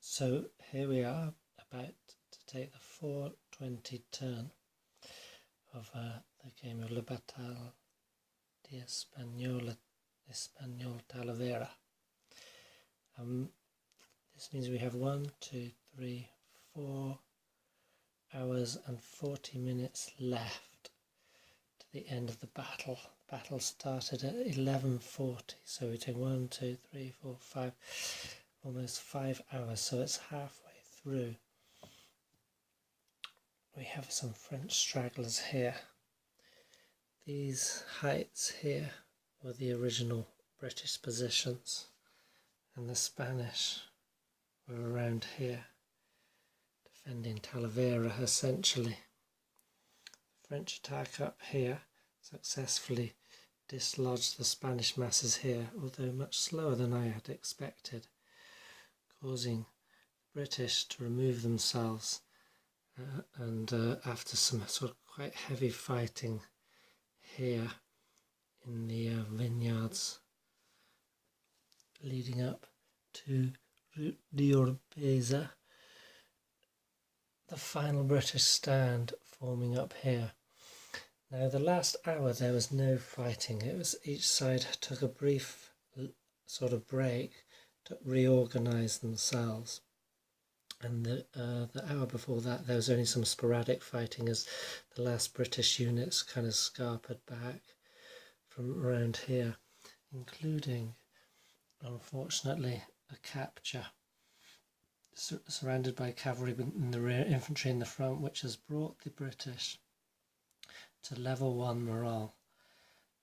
So here we are about to take the 4:20 turn of the game of La Bataille de Espagnol Talavera. This means we have 1, 2, 3, 4 hours and 40 minutes left to the end of the battle. The battle started at 11:40, so we take 1, 2, 3, 4, 5, almost 5 hours, so it's halfway through. We have some French stragglers here. These heights here were the original British positions, and the Spanish were around here, defending Talavera essentially. The French attack up here successfully dislodged the Spanish masses here, although much slower than I had expected, causing the British to remove themselves and after some sort of quite heavy fighting here in the vineyards leading up to Route d'Oropesa, the final British stand forming up here. Now the last hour there was no fighting. It was each side took a brief sort of break to reorganise themselves, and the hour before that there was only some sporadic fighting as the last British units kind of scarpered back from around here, including, unfortunately, a capture surrounded by cavalry in the rear, infantry in the front, which has brought the British to level 1 morale,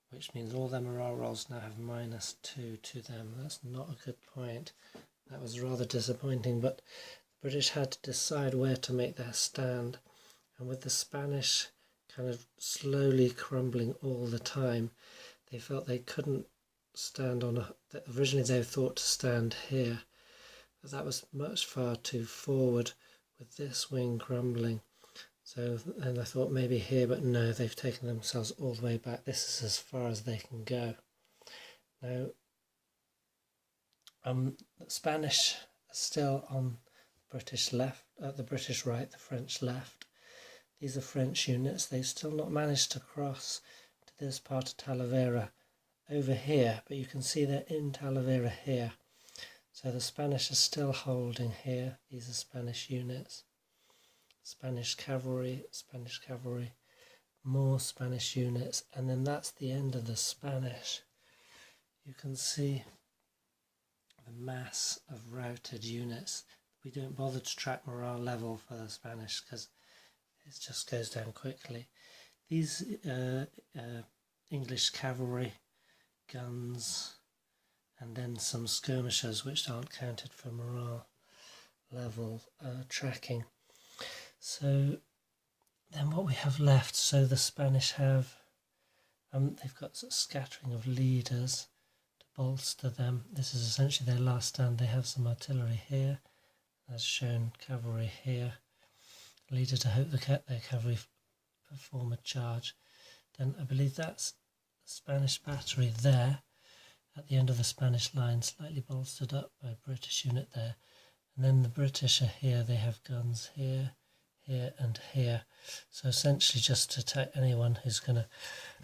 which means all their morale rolls now have -2 to them. That's not a good point. That was rather disappointing, but the British had to decide where to make their stand, and with the Spanish kind of slowly crumbling all the time, they felt they couldn't stand on originally they thought to stand here, but that was much far too forward with this wing crumbling. So, and I thought maybe here, but no, they've taken themselves all the way back. This is as far as they can go. Now, the Spanish are still on British left, the British right, the French left. These are French units. They've still not managed to cross to this part of Talavera over here, but you can see they're in Talavera here. So the Spanish are still holding here. These are Spanish units. Spanish cavalry, more Spanish units, and then that's the end of the Spanish. You can see the mass of routed units. We don't bother to track morale level for the Spanish because it just goes down quickly. These English cavalry, guns, and then some skirmishers which aren't counted for morale level tracking. So then what we have left, so the Spanish have, they've got a scattering of leaders to bolster them. This is essentially their last stand. They have some artillery here, as shown, cavalry here, leader to hope their cavalry perform a charge. Then I believe that's the Spanish battery there at the end of the Spanish line, slightly bolstered up by a British unit there. And then the British are here, they have guns here, here and here. So essentially just to attack anyone who's going to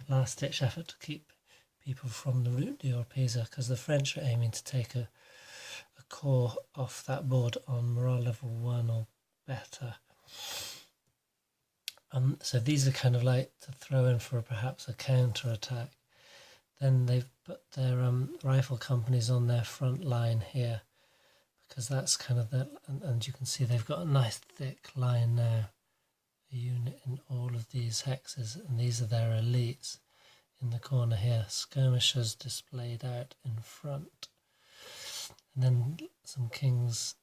last-ditch effort to keep people from the Route d'Oropesa, because the French are aiming to take a corps off that board on morale level 1 or better. So these are kind of like to throw in for perhaps a counter-attack. Then they've put their rifle companies on their front line here, because that's kind of and you can see they've got a nice thick line now, a unit in all of these hexes, and these are their elites in the corner here, skirmishers displayed out in front, and then some King's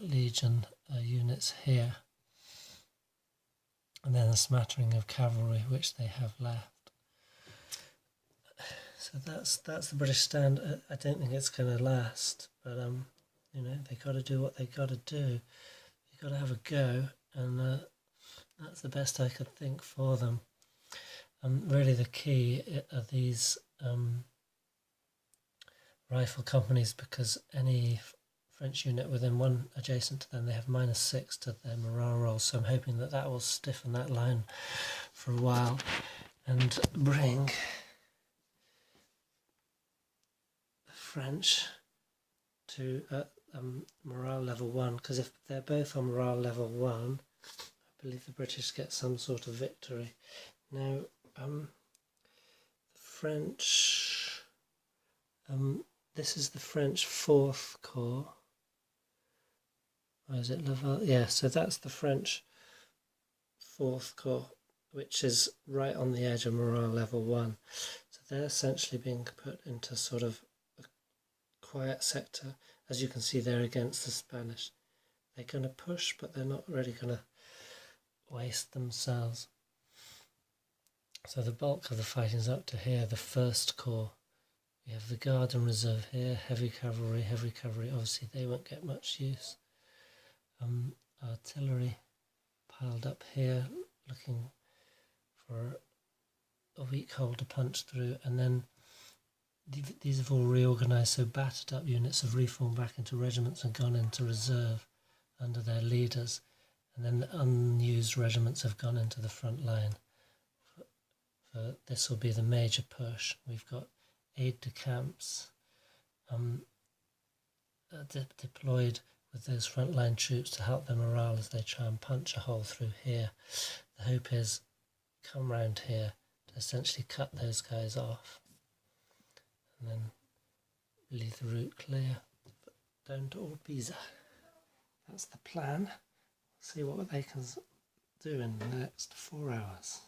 Legion units here, and then a smattering of cavalry which they have left. So that's the British stand. I don't think it's going to last, but you know, they got to do what they got to do. They got to have a go, and that's the best I could think for them. Really, the key are these rifle companies, because any French unit within one adjacent to them, they have -6 to their morale roll, so I'm hoping that that will stiffen that line for a while and bring the French to morale level 1, because if they're both on morale level 1, I believe the British get some sort of victory. Now, the French, this is the French 4th Corps. Or is it Laval? Yeah, so that's the French 4th Corps, which is right on the edge of morale level 1. So they're essentially being put into sort of a quiet sector. As you can see, they're against the Spanish. They're going to push, but they're not really going to waste themselves. So the bulk of the fighting is up to here, the 1st Corps. We have the Guard and Reserve here, heavy cavalry, obviously they won't get much use. Artillery piled up here, looking for a weak hole to punch through, and then these have all reorganised, so battered up units have reformed back into regiments and gone into reserve under their leaders, and then the unused regiments have gone into the front line. This will be the major push. We've got aide-de-camps deployed with those frontline troops to help their morale as they try and punch a hole through here. The hope is come round here to essentially cut those guys off and then leave the route clear down to Orpisa. That's the plan. See what they can do in the next 4 hours.